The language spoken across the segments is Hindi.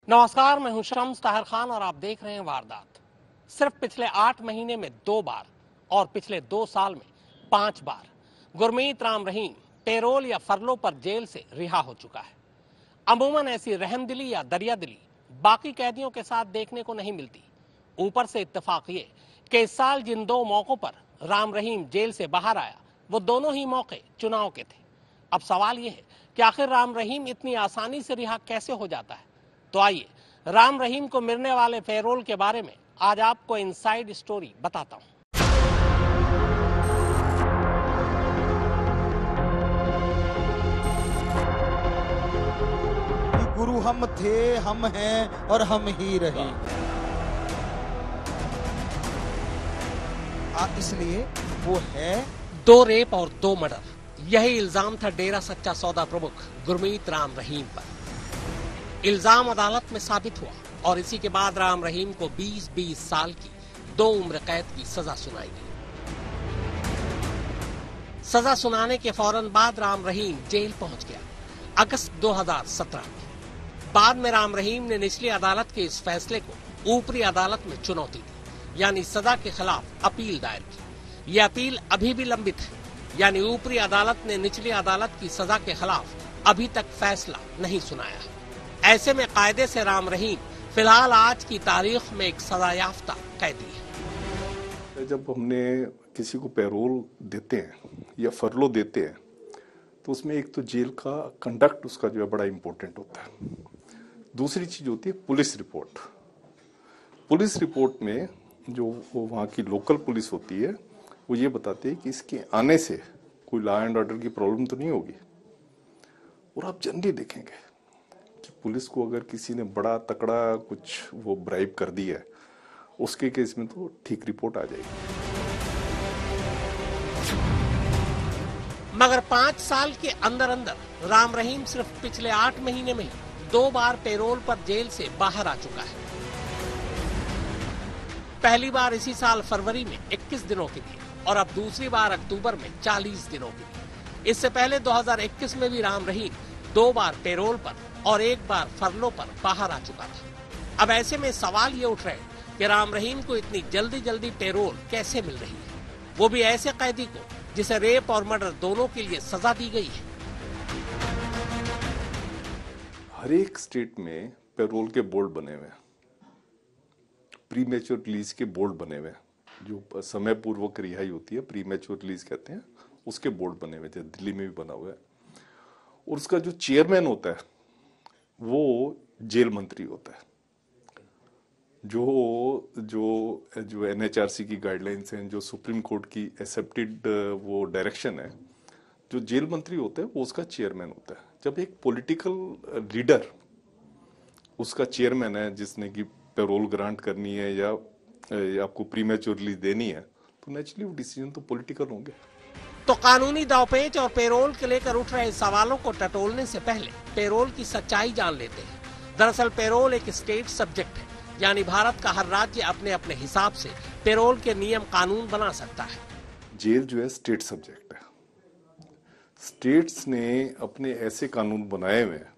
नमस्कार, मैं हूं शम्स ताहिर खान और आप देख रहे हैं वारदात। सिर्फ पिछले 8 महीने में 2 बार और पिछले 2 साल में 5 बार गुरमीत राम रहीम पेरोल या फरलो पर जेल से रिहा हो चुका है। अमूमन ऐसी रहमदिली या दरियादिली बाकी कैदियों के साथ देखने को नहीं मिलती। ऊपर से इत्तेफाक ये कि इस साल जिन 2 मौकों पर राम रहीम जेल से बाहर आया, वो दोनों ही मौके चुनाव के थे। अब सवाल ये है कि आखिर राम रहीम इतनी आसानी से रिहा कैसे हो जाता है। तो आइए राम रहीम को मिलने वाले पेरोल के बारे में आज आपको इनसाइड स्टोरी बताता हूं। गुरु हम थे, हम हैं और हम ही रहे। इसलिए वो है 2 रेप और 2 मर्डर, यही इल्जाम था डेरा सच्चा सौदा प्रमुख गुरमीत राम रहीम पर। इल्जाम अदालत में साबित हुआ और इसी के बाद राम रहीम को 20-20 साल की 2 उम्र कैद की सजा सुनाई गई। सजा सुनाने के फौरन बाद राम रहीम जेल पहुंच गया अगस्त 2017 में। बाद में राम रहीम ने निचली अदालत के इस फैसले को ऊपरी अदालत में चुनौती दी, यानी सजा के खिलाफ अपील दायर की। यह अपील अभी भी लंबित है, यानी ऊपरी अदालत ने निचली अदालत की सजा के खिलाफ अभी तक फैसला नहीं सुनाया है। ऐसे में कायदे से राम रहीम फिलहाल आज की तारीख में एक सजायाफ्ता कैदी है। जब हमने किसी को पैरोल देते हैं या फरलो देते हैं तो उसमें एक तो जेल का कंडक्ट उसका जो है बड़ा इंपॉर्टेंट होता है। दूसरी चीज होती है पुलिस रिपोर्ट। पुलिस रिपोर्ट में जो वहाँ की लोकल पुलिस होती है वो ये बताती है कि इसके आने से कोई लॉ एंड ऑर्डर की प्रॉब्लम तो नहीं होगी। और आप जनरली देखेंगे कि पुलिस को अगर किसी ने बड़ा तकड़ा कुछ वो ब्राइब कर दिया है, उसके केस में तो ठीक रिपोर्ट आ जाएगी। मगर 5 साल के अंदर अंदर राम रहीम सिर्फ पिछले 8 महीने में ही 2 बार पेरोल पर जेल से बाहर आ चुका है। पहली बार इसी साल फरवरी में 21 दिनों के लिए और अब दूसरी बार अक्टूबर में 40 दिनों के लिए। इससे पहले 2021 में भी राम रहीम 2 बार पेरोल पर और 1 बार फरलो पर बाहर आ चुका था। अब ऐसे में सवाल ये उठ रहे हैं कि राम रहीम को इतनी जल्दी जल्दी पेरोल कैसे मिल रही है, वो भी ऐसे कैदी को जिसे रेप और मर्डर दोनों के लिए सजा दी गई है। हर एक स्टेट में पेरोल के बोर्ड बने हुए हैं, प्री मैच्योर रिलीज के बोर्ड बने हुए हैं। जो समय पूर्वक रिहाई होती है प्री मैच्योर रिलीज कहते हैं, उसके बोर्ड बने हुए थे। दिल्ली में भी बना हुआ है। और उसका जो चेयरमैन होता है वो जेल मंत्री होता है। जो एनएचआरसी की गाइडलाइंस हैं, जो सुप्रीम कोर्ट की एक्सेप्टेड वो डायरेक्शन है, जो जेल मंत्री होता है वो उसका चेयरमैन होता है। जब एक पॉलिटिकल लीडर उसका चेयरमैन है जिसने की पेरोल ग्रांट करनी है या आपको प्रीमैच्योर रिलीज देनी है, तो नेचुरली वो डिसीजन तो पॉलिटिकल होंगे। तो कानूनी दावपेच और पेरोल के लेकर उठ रहे सवालों को टटोलने से पहले पेरोल की सच्चाई जान लेते हैं। दरअसल पेरोल एक स्टेट सब्जेक्ट है, यानी भारत का हर राज्य अपने अपने हिसाब से पेरोल के नियम कानून बना सकता है। जेल जो है स्टेट सब्जेक्ट है। स्टेट्स ने अपने ऐसे कानून बनाए हुए हैं,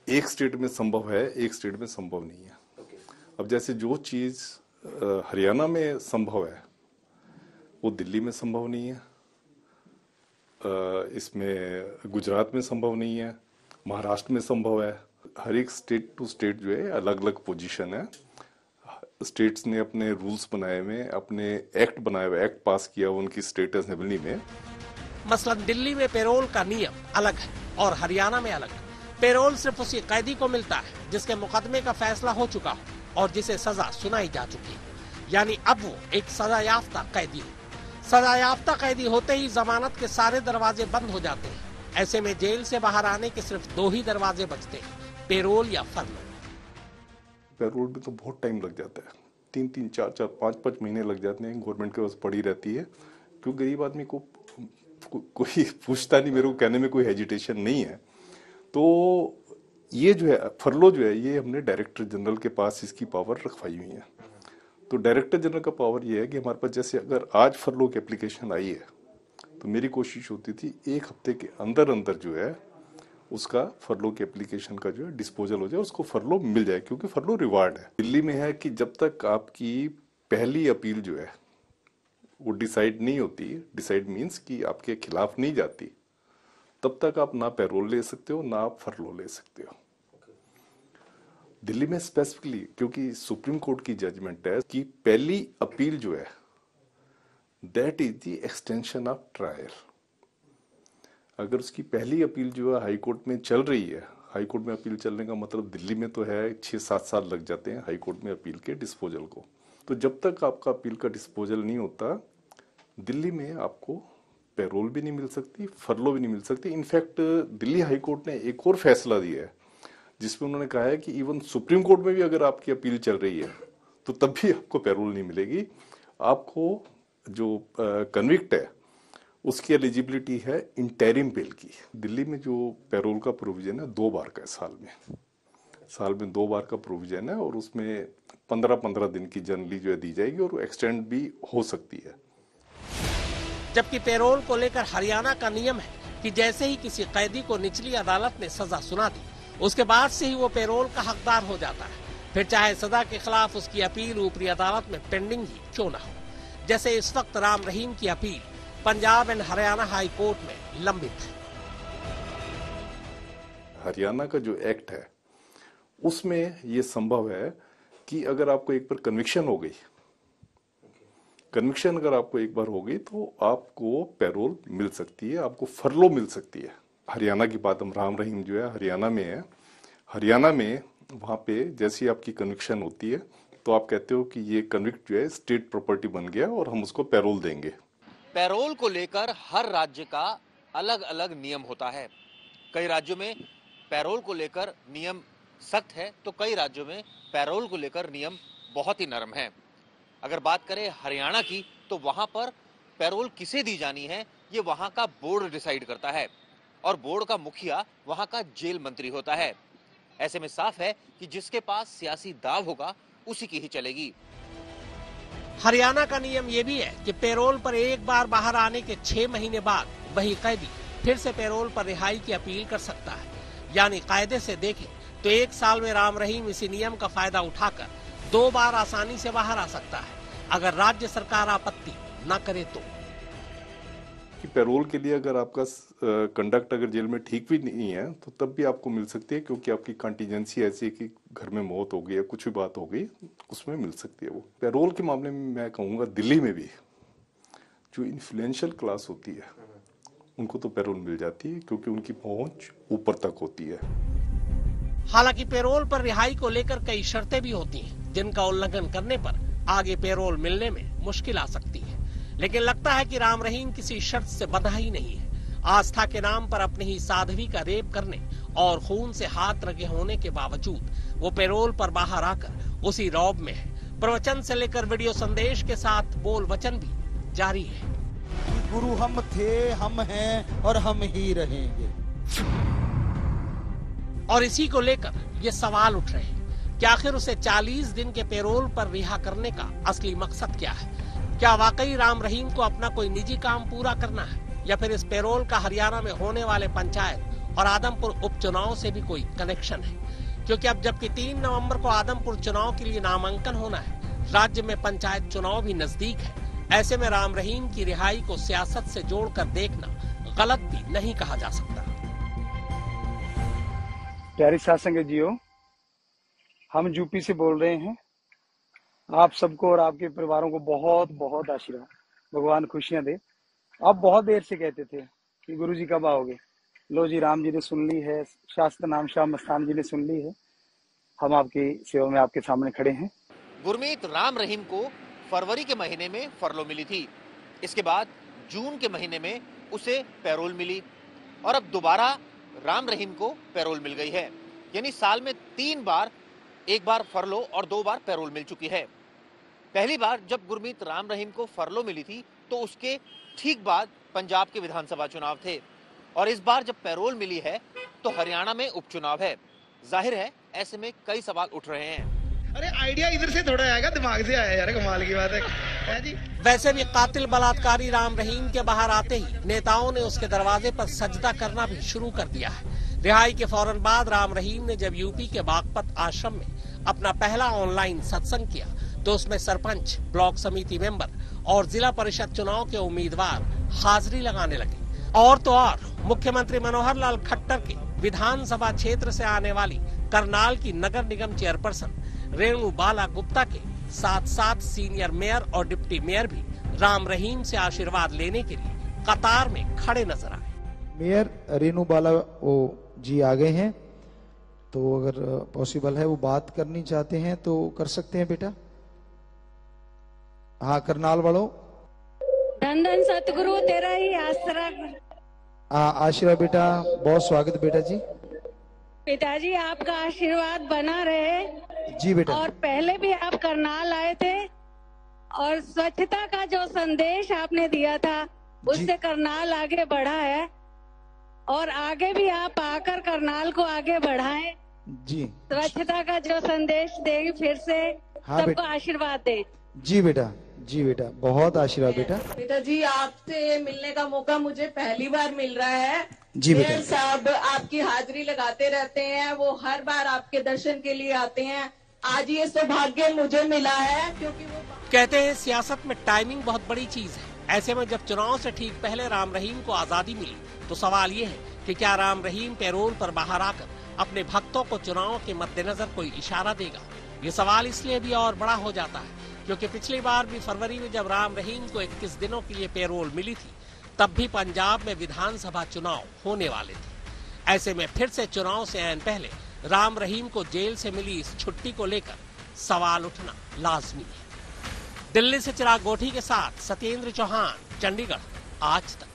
एक स्टेट में संभव है, एक स्टेट में संभव नहीं है। अब जैसे जो चीज हरियाणा में संभव है वो दिल्ली में संभव नहीं है, इसमें गुजरात में संभव नहीं है, महाराष्ट्र में संभव है। हर एक स्टेट टू स्टेट जो है अलग अलग पोजीशन है। स्टेट्स ने अपने रूल्स बनाए हुए, अपने एक्ट बनाए हुए, एक्ट पास किया उनकी स्टेट असेंबली में। मसलन दिल्ली में पेरोल का नियम अलग है और हरियाणा में अलग। पेरोल सिर्फ उसी कैदी को मिलता है जिसके मुकदमे का फैसला हो चुका हो और जिसे सजा सुनाई जा चुकी है, यानी अब वो एक सजायाफ्ता कैदी हो। सजायाफ्ता कैदी होते ही जमानत के सारे दरवाजे बंद हो जाते हैं। ऐसे में जेल से बाहर आने के सिर्फ 2 ही दरवाजे बचते हैं, पेरोल या फरलो। पेरोल में तो बहुत टाइम लग जाता है, 3-3, 4-4, 5-5 महीने लग जाते हैं। गवर्नमेंट के पास पड़ी रहती है, क्योंकि गरीब आदमी को कोई पूछता नहीं, मेरे को कहने में कोई हेजिटेशन नहीं है। तो ये जो है फरलो जो है ये हमने डायरेक्टर जनरल के पास इसकी पावर रखवाई हुई है। तो डायरेक्टर जनरल का पावर ये है कि हमारे पास जैसे अगर आज फरलो की एप्लीकेशन आई है तो मेरी कोशिश होती थी 1 हफ्ते के अंदर अंदर जो है उसका फरलो के एप्लीकेशन का जो है डिस्पोजल हो जाए, उसको फरलो मिल जाए, क्योंकि फरलो रिवार्ड है। दिल्ली में है कि जब तक आपकी पहली अपील जो है वो डिसाइड नहीं होती, डिसाइड मीन्स कि आपके खिलाफ नहीं जाती, तब तक आप ना पैरोल ले सकते हो ना आप फरलो ले सकते हो। दिल्ली में स्पेसिफिकली क्योंकि सुप्रीम कोर्ट की जजमेंट है कि पहली अपील जो है that is the extension of trial. अगर उसकी पहली अपील जो है हाई कोर्ट में चल रही है, हाई कोर्ट में अपील चलने का मतलब दिल्ली में तो है 6-7 साल लग जाते हैं हाई कोर्ट में अपील के डिस्पोजल को। तो जब तक आपका अपील का डिस्पोजल नहीं होता, दिल्ली में आपको पैरोल भी नहीं मिल सकती, फरलो भी नहीं मिल सकती। इनफैक्ट दिल्ली हाई कोर्ट ने एक और फैसला दिया है जिसमें उन्होंने कहा है कि इवन सुप्रीम कोर्ट में भी अगर आपकी अपील चल रही है तो तब भी आपको पैरोल नहीं मिलेगी। आपको जो कन्विक्ट है उसकी एलिजिबिलिटी है इंटरिम बेल की। दिल्ली में जो पैरोल का प्रोविजन है 2 बार का है, साल में 2 बार का प्रोविजन है, और उसमें 15-15 दिन की जनरली जो है दी जाएगी, और वो एक्सटेंड भी हो सकती है। जबकि पैरोल को लेकर हरियाणा का नियम है कि जैसे ही किसी कैदी को निचली अदालत ने सजा सुना दी, उसके बाद से ही वो पैरोल का हकदार हो जाता है, फिर चाहे सजा के खिलाफ उसकी अपील ऊपरी अदालत में पेंडिंग ही क्यों न हो। जैसे इस वक्त राम रहीम की appeal Punjab and Haryana high court में लंबित है। हरियाणा का जो एक्ट है उसमें ये संभव है कि अगर आपको एक बार कन्विक्शन हो गई, कन्विक्शन अगर आपको एक बार हो गई तो आपको पैरोल मिल सकती है, आपको फरलो मिल सकती है। हरियाणा की बात, हम राम रहीम जो है हरियाणा में है, हरियाणा में वहाँ पे जैसी आपकी कन्विक्शन होती है तो आप कहते हो कि ये कन्विक्ट जो है स्टेट प्रॉपर्टी बन गया और हम उसको पैरोल देंगे। पैरोल को लेकर हर राज्य का अलग अलग नियम होता है। कई राज्यों में पैरोल को लेकर नियम सख्त है तो कई राज्यों में पैरोल को लेकर नियम बहुत ही नरम है। अगर बात करें हरियाणा की तो वहां पर पैरोल किसे दी जानी है ये वहां का बोर्ड डिसाइड करता है, और बोर्ड का मुखिया वहां का जेल मंत्री होता है। ऐसे में साफ है कि जिसके पास सियासी दाव होगा उसी की ही चलेगी। हरियाणा का नियम ये भी है कि पैरोल पर एक बार बाहर आने के 6 महीने बाद वही कैदी फिर से पैरोल पर रिहाई की अपील कर सकता है। यानी कायदे से देखें तो 1 साल में राम रहीम इसी नियम का फायदा उठाकर 2 बार आसानी से बाहर आ सकता है, अगर राज्य सरकार आपत्ति न करे तो। कि पैरोल के लिए अगर आपका कंडक्ट अगर जेल में ठीक भी नहीं है तो तब भी आपको मिल सकती है, क्योंकि आपकी कंटीजेंसी ऐसी है कि घर में मौत हो गई या कुछ भी बात हो गई, उसमें मिल सकती है वो। पैरोल के मामले में मैं कहूँगा दिल्ली में भी जो इन्फ्लुएंशियल क्लास होती है उनको तो पैरोल मिल जाती है, क्योंकि उनकी पहुंच ऊपर तक होती है। हालांकि पैरोल पर रिहाई को लेकर कई शर्तें भी होती हैं, जिनका उल्लंघन करने पर आगे पैरोल मिलने में मुश्किल आ सकती है। लेकिन लगता है कि राम रहीम किसी शर्त से बंधा ही नहीं है। आस्था के नाम पर अपनी ही साध्वी का रेप करने और खून से हाथ रंगे होने के बावजूद वो पैरोल पर बाहर आकर उसी रौब में है। प्रवचन से लेकर वीडियो संदेश के साथ बोल वचन भी जारी है। गुरु हम थे, हम हैं और हम ही रहेंगे। और इसी को लेकर ये सवाल उठ रहे हैं कि आखिर उसे 40 दिन के पैरोल पर रिहा करने का असली मकसद क्या है। क्या वाकई राम रहीम को अपना कोई निजी काम पूरा करना है, या फिर इस पैरोल का हरियाणा में होने वाले पंचायत और आदमपुर उपचुनाव से भी कोई कनेक्शन है? क्योंकि अब जबकि 3 नवंबर को आदमपुर चुनाव के लिए नामांकन होना है, राज्य में पंचायत चुनाव भी नजदीक है। ऐसे में राम रहीम की रिहाई को सियासत से जोड़कर देखना गलत भी नहीं कहा जा सकता। प्यारे सासंग जियो, हम यूपी से बोल रहे हैं। आप सबको और आपके परिवारों को बहुत बहुत आशीर्वाद, भगवान खुशियां दे। आप बहुत देर से कहते थे कि गुरुजी कब आओगे। लो जी, राम जी ने सुन ली है, शास्त्र नाम शाह मस्तान जी ने सुन ली है। हम आपकी सेवा में आपके सामने खड़े हैं। गुरमीत राम रहीम को फरवरी के महीने में फरलो मिली थी, इसके बाद जून के महीने में उसे पैरोल मिली, और अब दोबारा राम रहीम को पैरोल मिल गई है। यानी साल में 3 बार, 1 बार फरलो और 2 बार पैरोल मिल चुकी है। पहली बार जब गुरमीत राम रहीम को फरलो मिली थी तो उसके ठीक बाद पंजाब के विधानसभा चुनाव थे, और इस बार जब पैरोल मिली है तो हरियाणा में उपचुनाव है। जाहिर है ऐसे में कई सवाल उठ रहे हैं। अरे आइडिया इधर से थोड़ा आएगा, दिमाग से आया यार, कमाल की बात है जी। वैसे भी कातिल बलात्कारी राम रहीम के बाहर आते ही नेताओं ने उसके दरवाजे पर सजदा करना भी शुरू कर दिया है। रिहाई के फौरन बाद राम रहीम ने जब यूपी के बागपत आश्रम में अपना पहला ऑनलाइन सत्संग किया तो उसमें सरपंच, ब्लॉक समिति मेंबर और जिला परिषद चुनाव के उम्मीदवार हाजिरी लगाने लगे। और तो और मुख्यमंत्री मनोहर लाल खट्टर के विधानसभा क्षेत्र से आने वाली करनाल की नगर निगम चेयरपर्सन रेणु बाला गुप्ता के साथ साथ सीनियर मेयर और डिप्टी मेयर भी राम रहीम से आशीर्वाद लेने के लिए कतार में खड़े नजर आए। मेयर रेणु बाला वो जी आ गए हैं, तो अगर पॉसिबल है वो बात करनी चाहते हैं तो कर सकते हैं बेटा। हाँ, करनाल वालों। धन धन सतगुरु तेरा ही आसरा। आशीर्वाद बेटा, बहुत स्वागत बेटा जी। पिताजी आपका आशीर्वाद बना रहे। जी बेटा। और पहले भी आप करनाल आए थे और स्वच्छता का जो संदेश आपने दिया था उससे करनाल आगे बढ़ा है और आगे भी आप आकर करनाल को आगे बढ़ाएं। जी। स्वच्छता का जो संदेश दें, फिर से सबको आशीर्वाद दें। जी बेटा, जी बेटा, बहुत आशीर्वाद बेटा। पिताजी आपसे मिलने का मौका मुझे पहली बार मिल रहा है। जी बेटा। मेयर साहब आपकी हाजिरी लगाते रहते हैं, वो हर बार आपके दर्शन के लिए आते हैं। आज ये सौभाग्य मुझे मिला है क्योंकि वो कहते हैं सियासत में टाइमिंग बहुत बड़ी चीज है। ऐसे में जब चुनाव से ठीक पहले राम रहीम को आजादी मिली तो सवाल ये है कि क्या राम रहीम पैरोल पर बाहर आकर अपने भक्तों को चुनाव के मद्देनजर कोई इशारा देगा। ये सवाल इसलिए भी और बड़ा हो जाता है क्योंकि पिछली बार भी फरवरी में जब राम रहीम को 21 दिनों के लिए पैरोल मिली थी तब भी पंजाब में विधानसभा चुनाव होने वाले थे। ऐसे में फिर से चुनाव से ऐन पहले राम रहीम को जेल से मिली इस छुट्टी को लेकर सवाल उठना लाजमी है। दिल्ली से चिराग गोठी के साथ सत्येंद्र चौहान, चंडीगढ़, आज तक।